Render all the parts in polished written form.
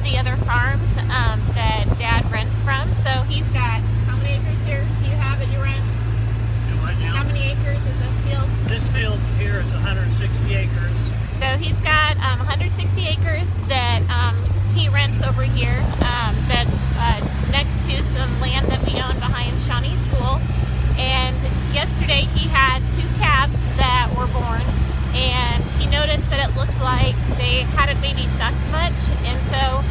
the other farms that Dad rents from. So he's got, how many acres here do you have that you rent? Right now, how many acres is this field? this field here is 160 acres. So he's got 160 acres that he rents over here. That's next to some land that we own behind Shawnee School. And yesterday he had 2 calves that were born, and he noticed that it looked like they hadn't maybe sucked much, and so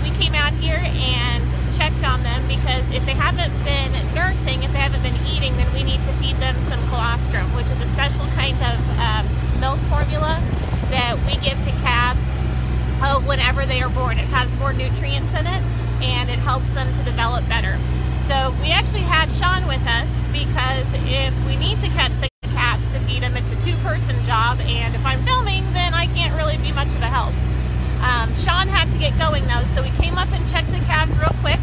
we came out here and checked on them, because if they haven't been nursing, if they haven't been eating, then we need to feed them some colostrum, which is a special kind of milk formula that we give to calves whenever they are born. It has more nutrients in it, and it helps them to develop better. So we actually had Sean with us, because if we need to catch the calves to feed them, it's a 2-person job, and if I'm filming, then I can't really be much of a help. Sean had to get going though, so we came up and checked the calves real quick,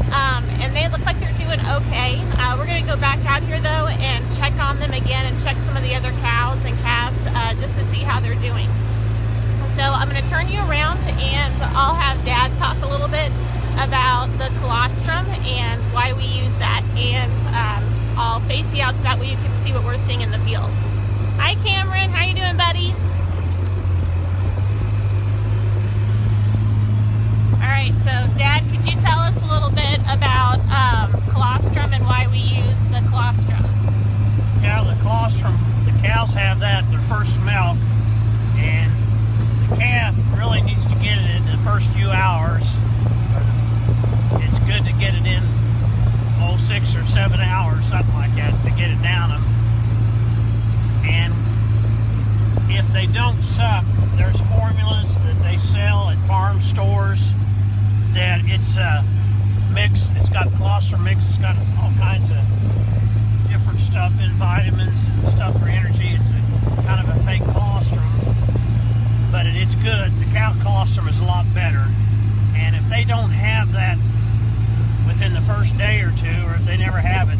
and they look like they're doing okay. We're going to go back out here though and check on them again, and check some of the other cows and calves just to see how they're doing. So I'm going to turn you around, and I'll have Dad talk a little bit about the colostrum and why we use that, and I'll face you out so that way you can see what we're seeing in the field. Hi Cameron, how you doing, buddy? Alright, so Dad, could you tell us a little bit about colostrum and why we use the colostrum? Yeah, the colostrum, the cows have that their first milk, and the calf really needs to get it in the first few hours. It's good to get it in 6 or 7 hours, something like that, to get it down them. And if they don't suck, there's formulas that they sell at farm stores that it's a mix. It's got colostrum mix. It's got all kinds of different stuff in, vitamins and stuff for energy. It's a kind of a fake colostrum, but it's good. The cow colostrum is a lot better. And if they don't have that within the first day or 2, or if they never have it,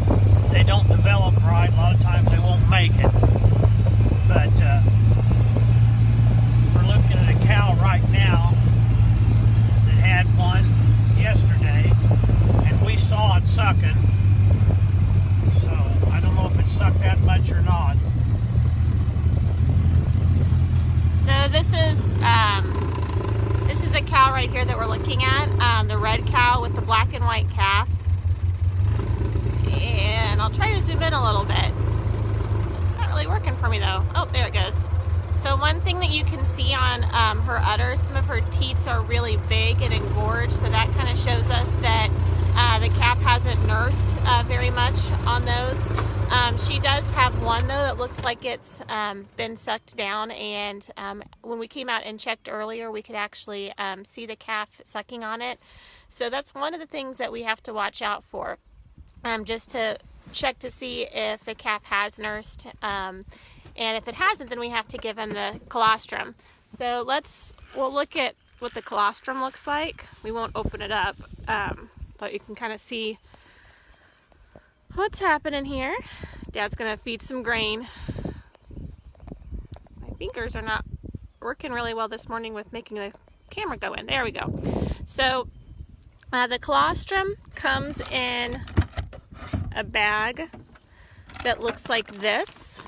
they don't develop right. A lot of times they won't make it. But we're looking at a cow right now that had one yesterday, and we saw it sucking. So I don't know if it sucked that much or not. So this is a cow right here that we're looking at, the red cow with the black and white calf. And I'll try to zoom in a little bit. It's not really working for me though. Oh, there it goes. So one thing that you can see on her udder, some of her teats are really big and engorged, so that kind of shows us that the calf hasn't nursed very much on those. She does have one though that looks like it's been sucked down, and when we came out and checked earlier, we could actually see the calf sucking on it. So that's one of the things that we have to watch out for, just to check to see if the calf has nursed, and if it hasn't, then we have to give him the colostrum. So we'll look at what the colostrum looks like. We won't open it up, but you can kind of see what's happening here. Dad's gonna feed some grain. My fingers are not working really well this morning with making the camera go in. There we go. So the colostrum comes in a bag that looks like this.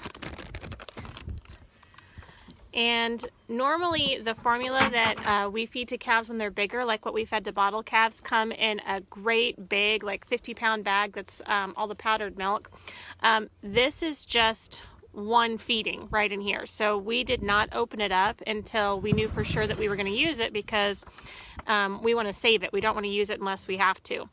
And normally the formula that we feed to calves when they're bigger, like what we fed to bottle calves, come in a great big, like 50-pound bag that's all the powdered milk. This is just one feeding right in here. So we did not open it up until we knew for sure that we were going to use it, because we want to save it. We don't want to use it unless we have to.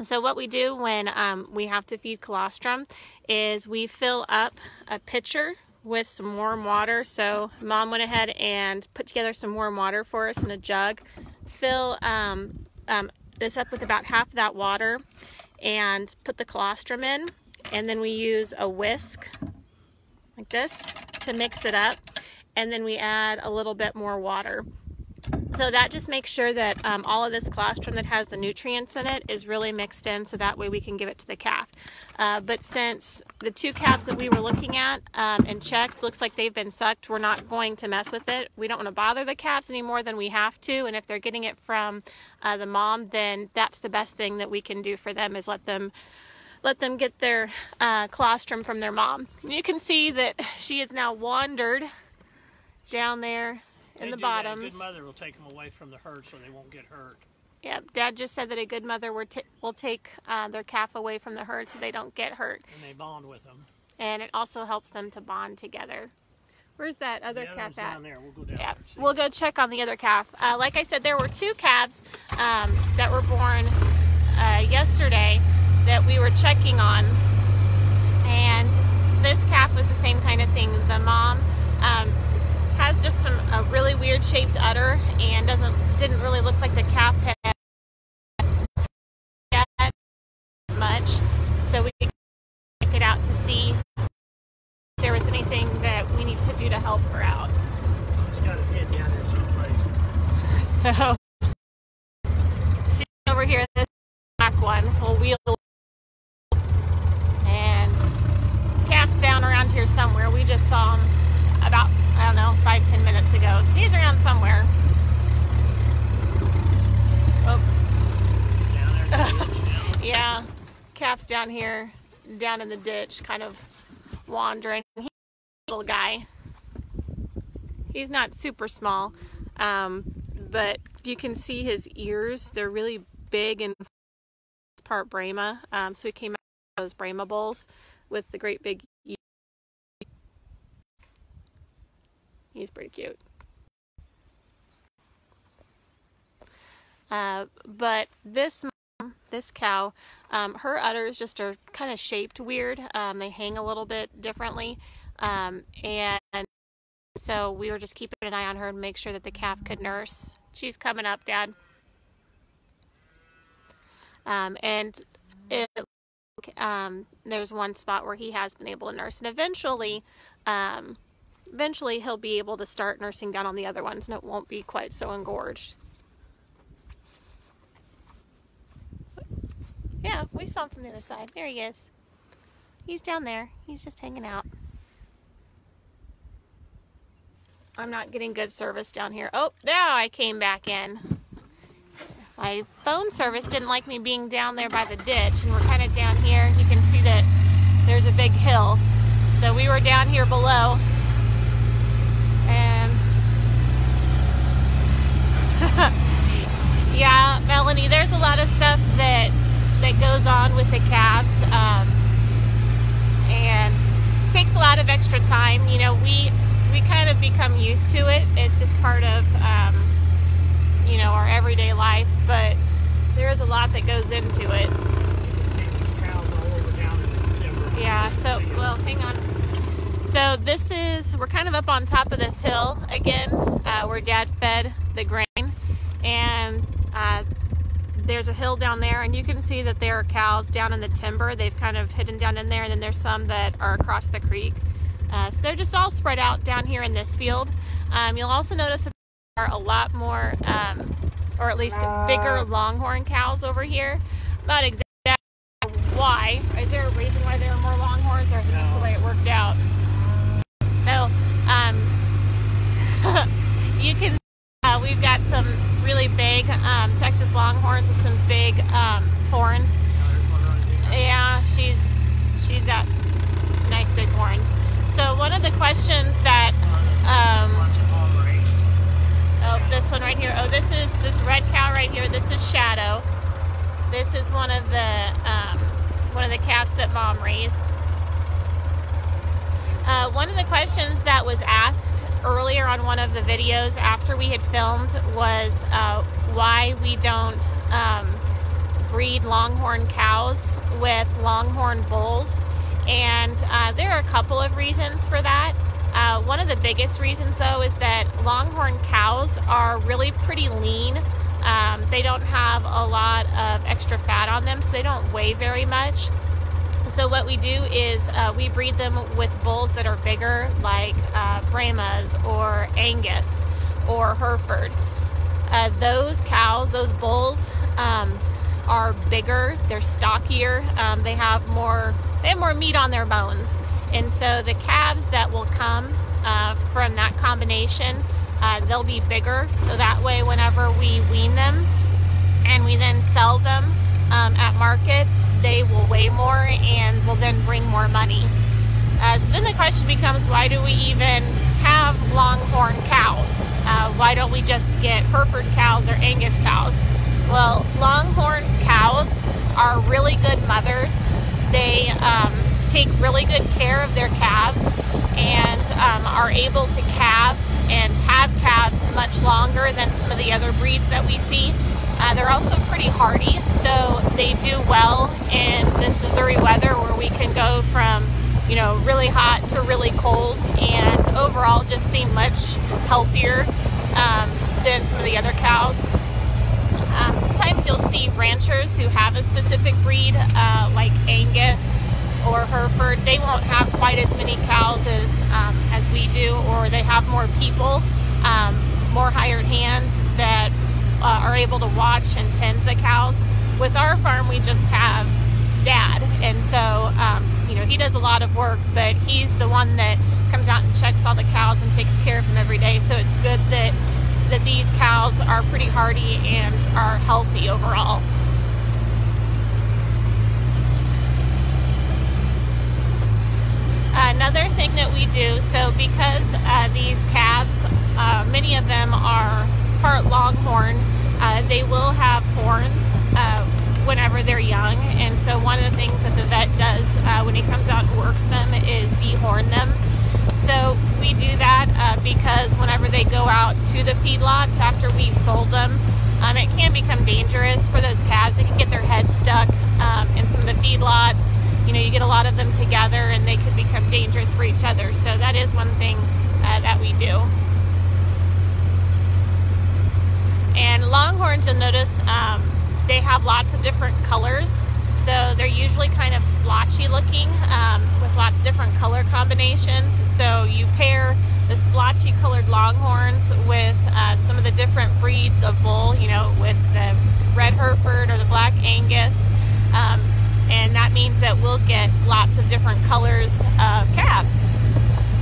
So what we do when we have to feed colostrum is we fill up a pitcher with some warm water. So Mom went ahead and put together some warm water for us in a jug. Fill this up with about half of that water and put the colostrum in, and then we use a whisk like this to mix it up, and then we add a little bit more water. So that just makes sure that all of this colostrum that has the nutrients in it is really mixed in, so that way we can give it to the calf. But since the 2 calves that we were looking at and checked, looks like they've been sucked, we're not going to mess with it. We don't want to bother the calves any more than we have to, and if they're getting it from the mom, then that's the best thing that we can do for them, is let them get their colostrum from their mom. You can see that she has now wandered down there in the bottoms. A good mother will take them away from the herd so they won't get hurt. Yep, Dad just said that a good mother will take their calf away from the herd so they don't get hurt. And they bond with them. And it also helps them to bond together. Where's that other calf at? Down there. We'll go down yeah, there. We'll go check on the other calf. Like I said, there were 2 calves that were born yesterday that we were checking on. And this calf was the same kind of thing. The mom has just a really weird shaped udder and didn't really look like the calf had much, so we check it out to see if there was anything that we need to do to help her out. She's got a head down there someplace. So she's over here, this black one. We'll wheel, and calf's down around here somewhere. We just saw him about, I don't know, 5-10 minutes ago. So he's around somewhere. Oh. Down there in the ditch now. Yeah, calf's down here, down in the ditch, kind of wandering. He's a little guy. He's not super small, but you can see his ears. They're really big and part Brahma. So he came out of those Brahma bulls with the great big ears. He's pretty cute. But this cow, her udders just are kind of shaped weird. They hang a little bit differently. And so we were just keeping an eye on her and make sure that the calf could nurse. She's coming up, Dad. And there's one spot where he has been able to nurse, and eventually he'll be able to start nursing down on the other ones, and it won't be quite so engorged. Yeah, we saw him from the other side. There he is. He's down there. He's just hanging out. I'm not getting good service down here. Oh, now I came back in. My phone service didn't like me being down there by the ditch, and we're kind of down here. You can see that there's a big hill. So we were down here below. And yeah, Melanie, there's a lot of stuff that goes on with the calves, and it takes a lot of extra time. You know, we kind of become used to it. It's just part of you know, our everyday life, but there is a lot that goes into it. You can see these cows all over down in the timber. Yeah, so, well, hang on. So we're kind of up on top of this hill again, where Dad fed the grain, and there's a hill down there, and you can see that there are cows down in the timber. They've kind of hidden down in there, and then there's some that are across the creek. So they're just all spread out down here in this field. You'll also notice that there are a lot more, or at least bigger longhorn cows over here. Not exactly why. Is there a reason why there are more longhorns, or is it just the way it worked out? So, you can see we've got some really big Texas longhorns with some big horns. Yeah, she's got nice big horns. So one of the questions that oh, this one right here. Oh, this is this red cow right here. This is Shadow. This is one of the calves that Mom raised. One of the questions that was asked earlier on one of the videos after we had filmed was why we don't breed longhorn cows with longhorn bulls, and there are a couple of reasons for that. One of the biggest reasons, though, is that longhorn cows are really pretty lean. They don't have a lot of extra fat on them, so they don't weigh very much. So what we do is we breed them with bulls that are bigger, like Brahmas or Angus or Hereford. Those cows, those bulls, are bigger, they're stockier, they have more meat on their bones. And so the calves that will come from that combination, they'll be bigger, so that way whenever we wean them and we then sell them at market, they will weigh more and will then bring more money. So then the question becomes, why do we even have longhorn cows? Why don't we just get Hereford cows or Angus cows? Well, longhorn cows are really good mothers. They take really good care of their calves and are able to calve and have calves much longer than some of the other breeds that we see. They're also pretty hardy, so they do well in this Missouri weather where we can go from, you know, really hot to really cold, and overall just seem much healthier than some of the other cows. Sometimes you'll see ranchers who have a specific breed, like Angus or Hereford. They won't have quite as many cows as we do, or they have more people, more hired hands that are able to watch and tend the cows. With our farm, we just have Dad, and so you know, he does a lot of work, but he's the one that comes out and checks all the cows and takes care of them every day. So it's good that these cows are pretty hardy and are healthy overall. Another thing that we do, so because these calves, many of them are part longhorn, they will have horns whenever they're young, and so one of the things that the vet does when he comes out and works them is dehorn them. So we do that because whenever they go out to the feedlots after we've sold them, it can become dangerous for those calves. They can get their heads stuck in some of the feedlots. You know, you get a lot of them together and they could become dangerous for each other. So that is one thing that we do. And longhorns, you'll notice they have lots of different colors. So they're usually kind of splotchy looking with lots of different color combinations. So you pair the splotchy colored longhorns with some of the different breeds of bull, you know, with the red Hereford or the black Angus. And that means that we'll get lots of different colors of calves.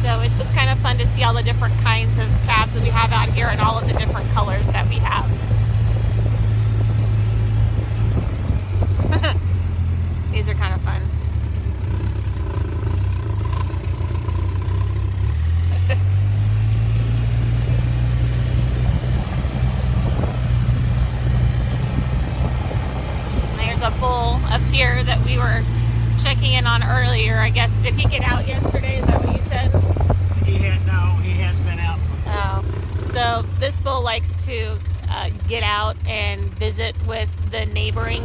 So it's just kind of fun to see all the different kinds of calves that we have out here and all of the different colors that we have. These are kind of fun. There's a bull up here that we were checking in on earlier. I guess, did he get out yesterday? Is that what you said? No, he has been out before. Oh, so this bull likes to get out and visit with the neighboring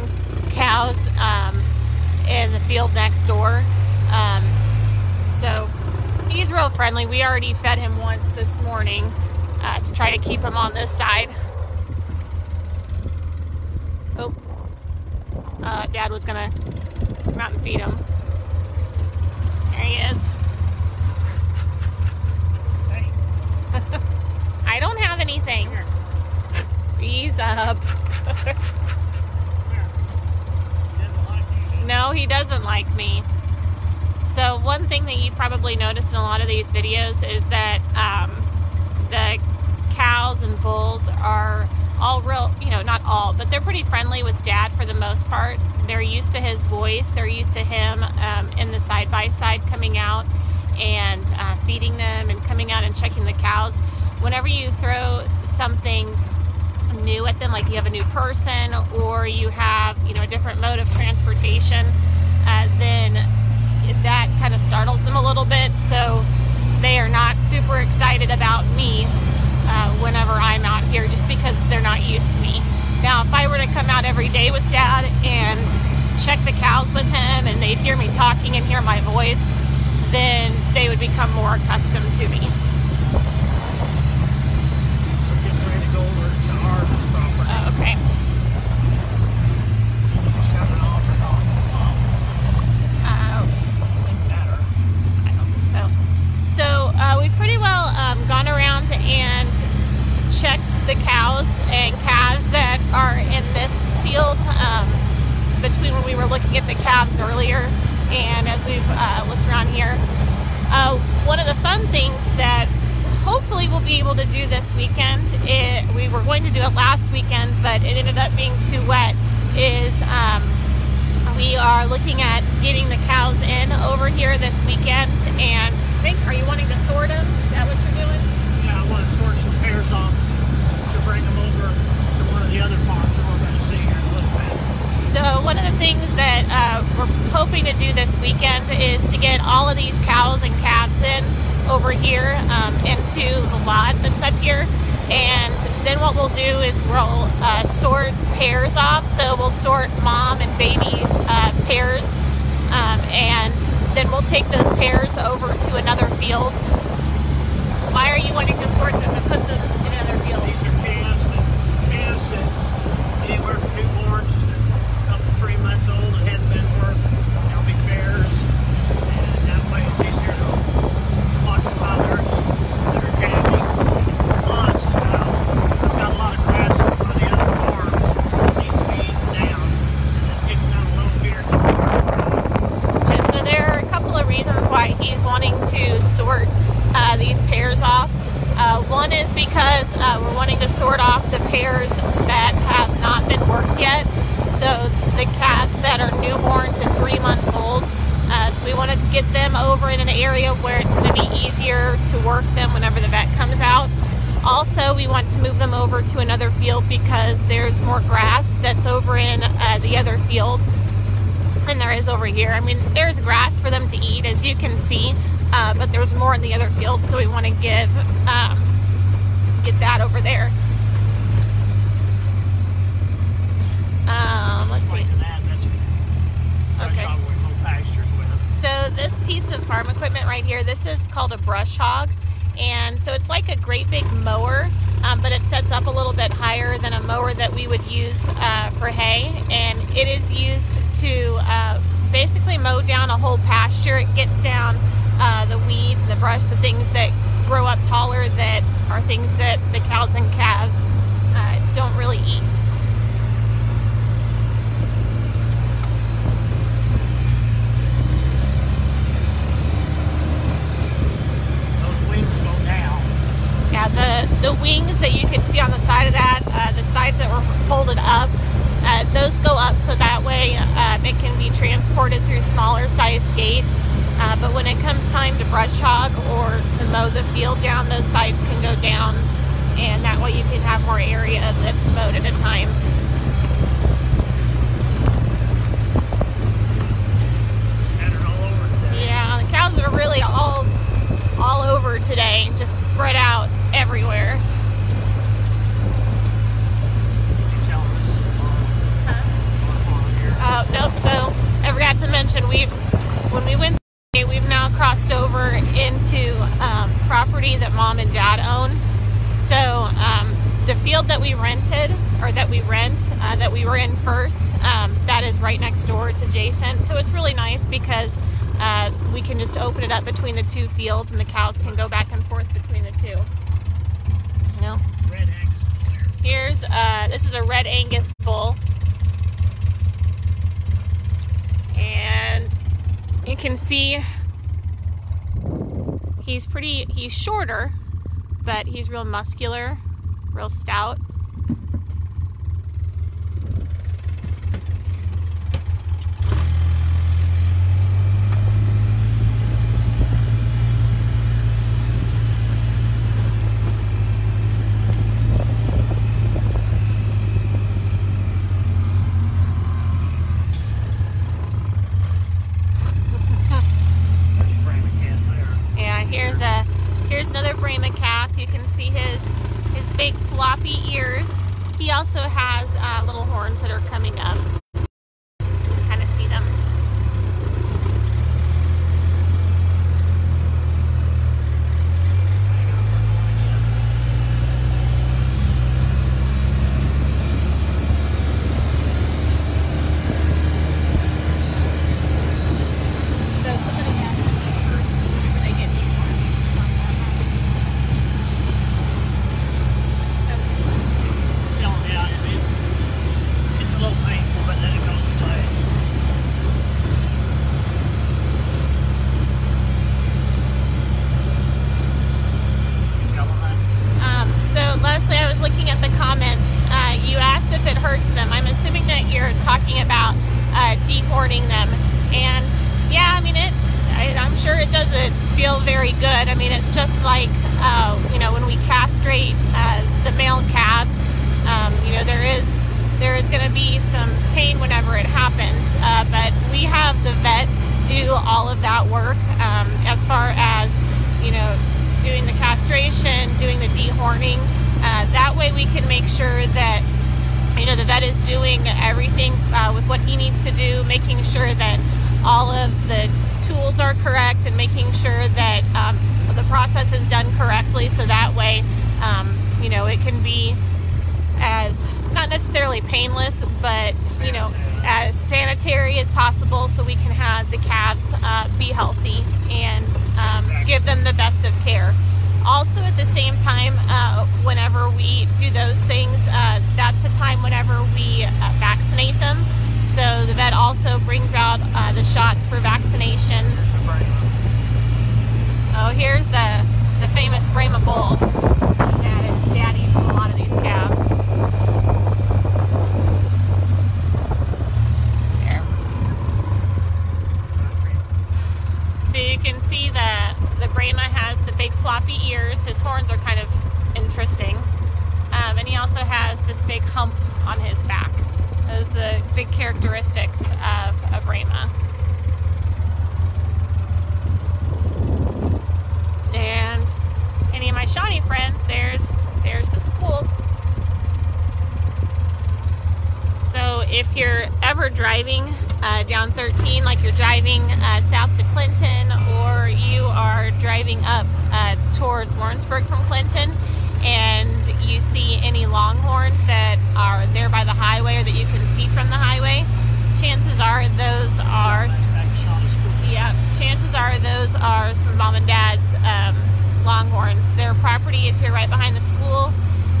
cows in the field next door. So he's real friendly. We already fed him once this morning to try to keep him on this side. Oh, Dad was gonna come out and feed him. There he is. Hey. I don't have anything. He's up. No, he doesn't like me. So one thing that you've probably noticed in a lot of these videos is that the cows and bulls are all real, you know, not all, but they're pretty friendly with Dad for the most part. They're used to his voice. They're used to him in the side-by-side coming out and feeding them and coming out and checking the cows. Whenever you throw something new at them, like you have a new person or you have, you know, a different mode of transportation, then that kind of startles them a little bit. So they are not super excited about me whenever I'm out here, just because they're not used to me. Now, if I were to come out every day with Dad and check the cows with him and they'd hear me talking and hear my voice, then they would become more accustomed to me. We're getting ready to go over to our property. Okay. Shut it off and off. Matter. I don't think so. So we've pretty well gone around and checked the cows and calves that are in this field between when we were looking at the calves earlier and as we've looked around here. One of the fun things that hopefully we'll be able to do this weekend, we were going to do it last weekend, but it ended up being too wet, is we are looking at getting the cows in over here this weekend. And I think, are you wanting to sort them? Is that what you're doing? Yeah, I want to sort some pairs off to bring them over to one of the other farms that we're going to see here in a little bit. So one of the things that we're hoping to do this weekend is to get all of these cows and calves in over here into the lot that's up here. And then what we'll do is we'll sort pairs off. So we'll sort mom and baby pairs, and then we'll take those pairs over to another field. Why are you wanting to sort them and put them in another field? These are calves that anywhere from newborns to up to 3 months old that hadn't been worked. They'll be pairs, and that way it's easier to watch the mothers that are calving. Plus, I've got a lot of grass on the other farms that needs to be eaten down, and it's getting down a little here. Just so there are a couple of reasons why he's wanting to sort these pairs off. One is because we're wanting to sort off the pairs that have not been worked yet. So the calves that are newborn to 3 months old. So we want to get them over in an area where it's going to be easier to work them whenever the vet comes out. Also, we want to move them over to another field because there's more grass that's over in the other field than there is over here. I mean, there's grass for them to eat, as you can see, but there's more in the other field, so we want to get that over there. Let's see. Okay. So this piece of farm equipment right here, this is called a brush hog, and so it's like a great big mower, but it sets up a little bit higher than a mower that we would use for hay, and it is used to basically mow down a whole pasture. It gets down the weeds, the brush, the things that grow up taller that are things that the cows and calves don't really eat. Yeah, the wings that you can see on the side of that, the sides that were folded up, those go up so that way it can be transported through smaller sized gates. But when it comes time to brush hog or to mow the field down, those sides can go down, and that way you can have more area that's mowed at a time. Scattered all over today. Yeah, the cows are really all over today, just spread out everywhere. Nope. So I forgot to mention, when we went today, we've now crossed over into property that mom and dad own. So the field that we rented, or that we rent, that we were in first, that is right next door. It's adjacent, so it's really nice because we can just open it up between the two fields, and the cows can go back and forth between the two. No. Red Angus bull here. Here's this is a red Angus bull, and you can see he's shorter, but he's real muscular, real stout. Here's another Brahma calf. You can see his big floppy ears. He also has little horns that are coming up. Kind of see them. if it hurts them. I'm assuming that you're talking about dehorning them. And yeah, I mean, I'm sure it doesn't feel very good. I mean, it's just like, you know, when we castrate the male calves, you know, there is going to be some pain whenever it happens. But we have the vet do all of that work as far as, you know, doing the castration, doing the dehorning. That way we can make sure that, you know, the vet is doing everything with what he needs to do, making sure that all of the tools are correct and making sure that the process is done correctly, so that way, you know, it can be as, not necessarily painless, but, you know, as sanitary as possible, so we can have the calves be healthy and give them the best of care. Also, at the same time, whenever we do those things, that's the time whenever we vaccinate them. So the vet also brings out the shots for vaccinations. Oh, here's the famous Brahma bull that is daddy to a lot of these calves. There. So you can see the Brahma has the big floppy ears. His horns are kind of interesting. And he also has this big hump on his back. Those are the big characteristics of a Brahma. And any of my Shawnee friends, there's the school. So if you're ever driving down 13, like you're driving south to Clinton, or you are driving up towards Warrensburg from Clinton, and you see any longhorns that are there by the highway or that you can see from the highway, chances are those are, those are some mom and dad's longhorns. Their property is here right behind the school,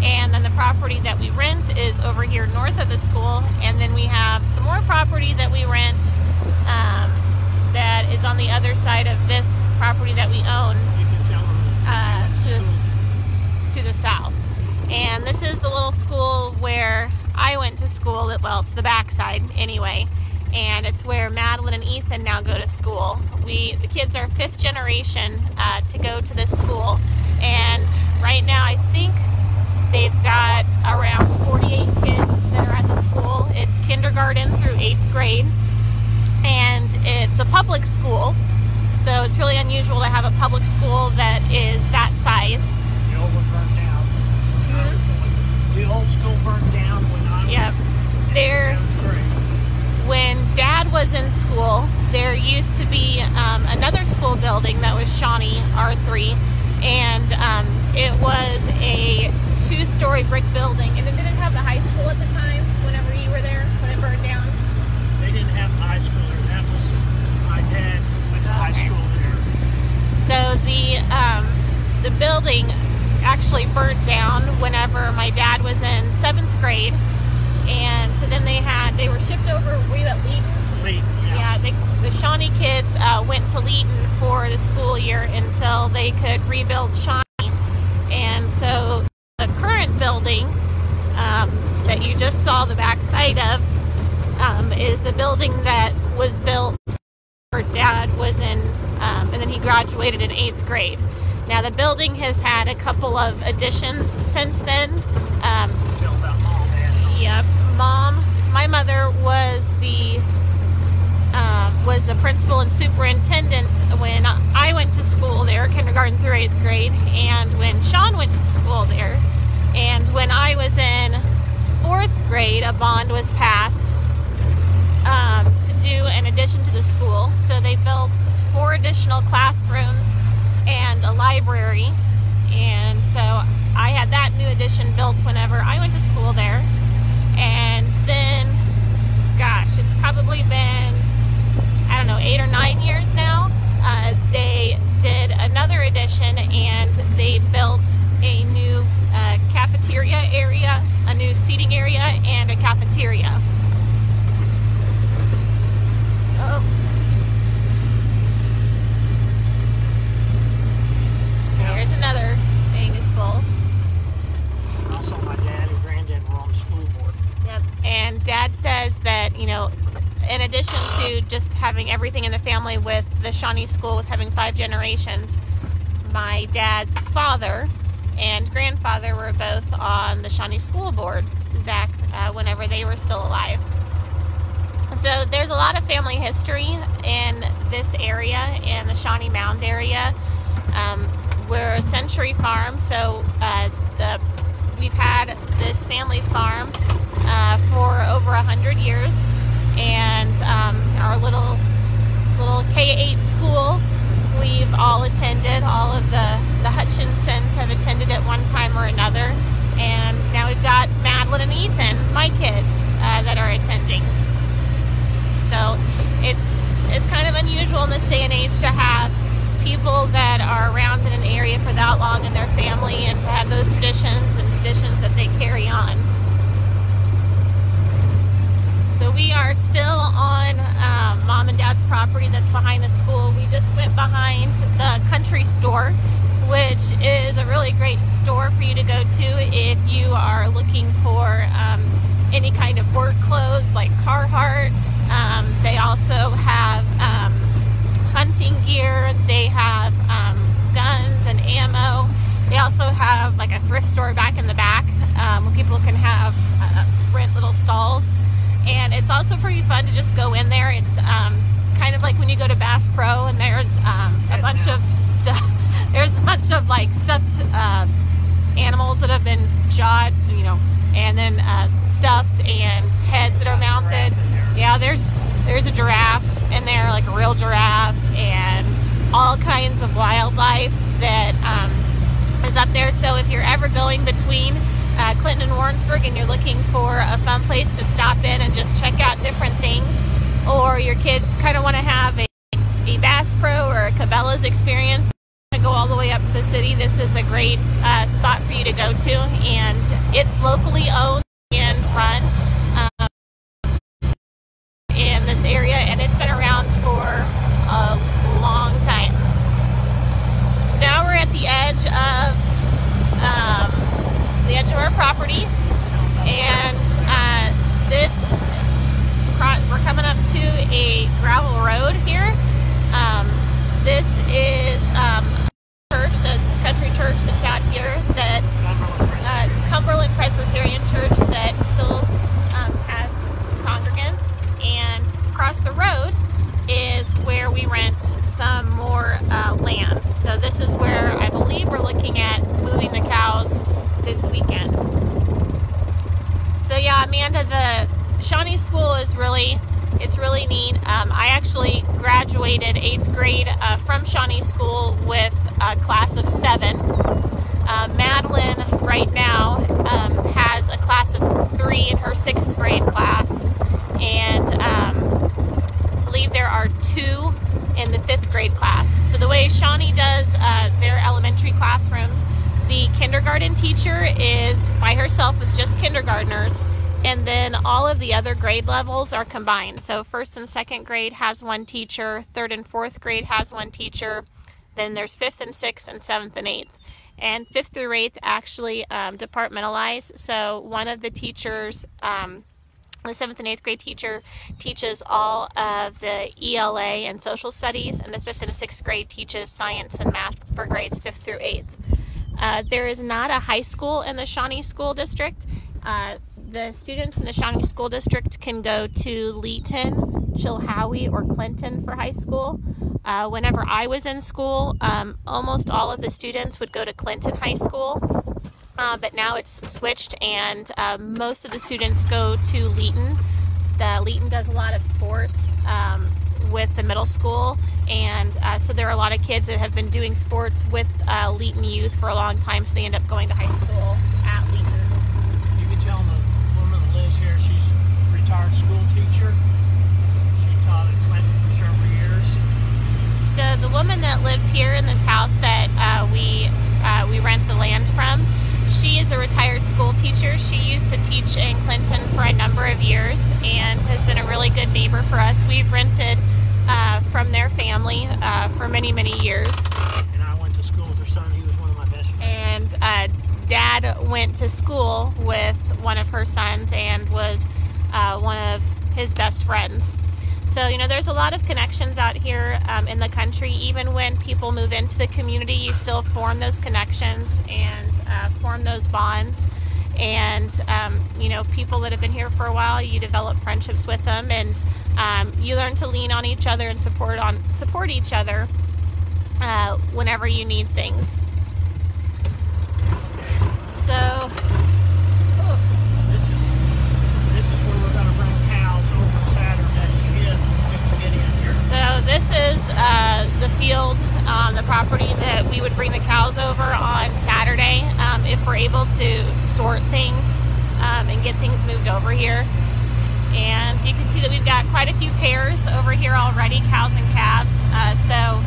and then the property that we rent is over here north of the school, and then we have some more property that we rent that is on the other side of this property that we own. You can tell them to the south. And this is the little school where I went to school. Well, it's the backside anyway, and it's where Madeline and Ethan now go to school. The kids are 5th generation to go to this school, and right now I think they've got around 48 kids that are at the school. It's kindergarten through 8th grade, and it's a public school, so it's really unusual to have a public school that is that size. The old one burned down. The old school burned down when I was in 7th grade. When Dad was in school, there used to be another school building that was Shawnee R3, and it was a 2-story brick building, and it didn't have the high school at the time whenever you were there, when it burned down. They didn't have high school there. That was, my dad went to high school there. So the building actually burnt down whenever my dad was in 7th grade, and so then they were shipped over. Were you at Leeton? Yeah, the Shawnee kids went to Leeton for the school year until they could rebuild Shawnee. And so the current building that you just saw the back side of is the building that was built where Dad was in, and then he graduated in 8th grade. Now the building has had a couple of additions since then. Tell about Mom, man. Yep, Mom. My mother was the principal and superintendent when I went to school there, kindergarten through 8th grade, and when Sean went to school there. And when I was in 4th grade, a bond was passed to do an addition to the school. So they built 4 additional classrooms and a library, and so I had that new addition built whenever I went to school there. And then, gosh, it's probably been, I don't know, 8 or 9 years now. They did another addition, and they built a new cafeteria area, a new seating area, and a cafeteria. Oh. Here's another Angus bull. Also, my dad and granddad were on the school board. Yep. addition to just having everything in the family with the Shawnee School, with having 5 generations, my dad's father and grandfather were both on the Shawnee School Board back whenever they were still alive. So there's a lot of family history in this area, in the Shawnee Mound area. We're a century farm, so we've had this family farm for over 100 years, and our little K-8 school we've all attended. All of the Hutchinsons have attended at one time or another, and now we've got Madeline and Ethan, my kids, that are attending. So it's kind of unusual in this day and age to have people that are around in an area for that long in their family, and to have those traditions that they carry on. So we are still on Mom and Dad's property that's behind the school. We just went behind the country store, which is a really great store for you to go to if you are looking for any kind of work clothes like Carhartt. They also have hunting gear. They have guns and ammo. They also have like a thrift store back in the back where people can have rent little stalls. And it's also pretty fun to just go in there. It's kind of like when you go to Bass Pro and there's a bunch of stuff. There's a bunch of like stuffed animals that have been shot, and then stuffed, and heads that are mounted. Yeah, there's a giraffe in there, like a real giraffe, and all kinds of wildlife that is up there. So if you're ever going between Clinton and Warrensburg and you're looking for a fun place to stop in and just check out different things, or your kids kind of want to have a Bass Pro or a Cabela's experience, to go all the way up to the city, this is a great spot for you to go to. And it's locally owned and run in this area, and it's been around for a long time. So now we're at the edge of our property, and we're coming up to a gravel road here. This is a church, that's a country church that's out here, that it's Cumberland Presbyterian Church that still has some congregants. And across the road is where we rent some more land. So this is where I believe we're looking at moving the cows this weekend. So yeah, Amanda, the Shawnee School is really neat. I actually graduated 8th grade from Shawnee School with a class of 7. Madeline right now has a class of 3 in her 6th grade class, and I believe there are 2 in the 5th grade class. So the way Shawnee does their elementary classrooms, the kindergarten teacher is by herself with just kindergartners, and then all of the other grade levels are combined. So 1st and 2nd grade has one teacher, 3rd and 4th grade has one teacher, then there's 5th and 6th and 7th and 8th. And 5th through 8th actually departmentalize. So one of the teachers, the 7th and 8th grade teacher, teaches all of the ELA and social studies, and the 5th and 6th grade teaches science and math for grades 5th through 8th. There is not a high school in the Shawnee School District. The students in the Shawnee School District can go to Leeton, Chilhowie, or Clinton for high school. Whenever I was in school, almost all of the students would go to Clinton High School, but now it's switched, and most of the students go to Leeton. Leeton does a lot of sports with the middle school, and so there are a lot of kids that have been doing sports with Leeton youth for a long time, so they end up going to high school at Leeton. You can tell the woman that lives here, she's a retired school teacher. She taught at Clinton for several years. So the woman that lives here in this house that we rent the land from, she is a retired school teacher. She used to teach in Clinton for a number of years and has been a really good neighbor for us. We've rented from their family for many, many years. And I went to school with her son. He was one of my best friends. And Dad went to school with one of her sons and was one of his best friends. So, you know, there's a lot of connections out here in the country. Even when people move into the community, you still form those connections and form those bonds. And, you know, people that have been here for a while, you develop friendships with them, and you learn to lean on each other and support each other whenever you need things. So, this is where we're going to bring cows over Saturday if we can get in here. So this is the field on the property that we would bring the cows over on Saturday if we're able to sort things and get things moved over here. And you can see that we've got quite a few pairs over here already, cows and calves. So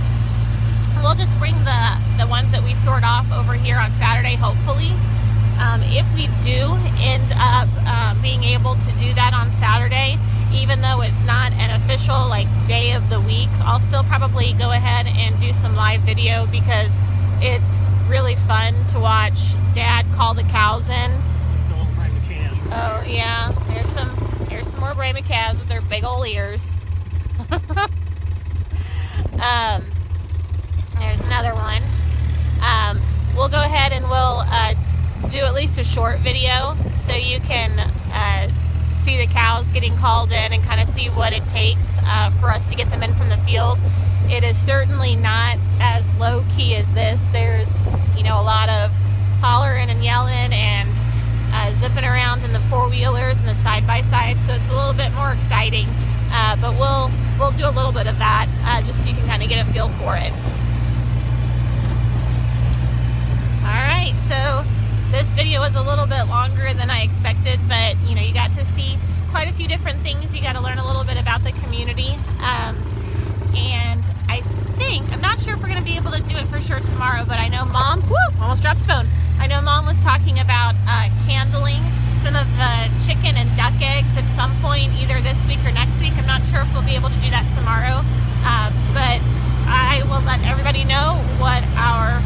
we'll just bring the ones that we sort off over here on Saturday, hopefully. If we do end up being able to do that on Saturday, even though it's not an official like day of the week, I'll still probably go ahead and do some live video, because it's really fun to watch Dad call the cows in. Oh yeah, here's some more Brahma calves with their big old ears. There's another one. We'll go ahead and we'll do at least a short video so you can see the cows getting called in and kind of see what it takes for us to get them in from the field. It is certainly not as low-key as this. There's, you know, a lot of hollering and yelling and zipping around in the four-wheelers and the side-by-side, so it's a little bit more exciting. But we'll do a little bit of that just so you can kind of get a feel for it. Alright, so this video was a little bit longer than I expected, but you know, you got to see quite a few different things. You got to learn a little bit about the community. And I'm not sure if we're going to be able to do it for sure tomorrow, but I know Mom, almost dropped the phone. I know Mom was talking about candling some of the chicken and duck eggs at some point, either this week or next week. I'm not sure if we'll be able to do that tomorrow, but I will let everybody know what our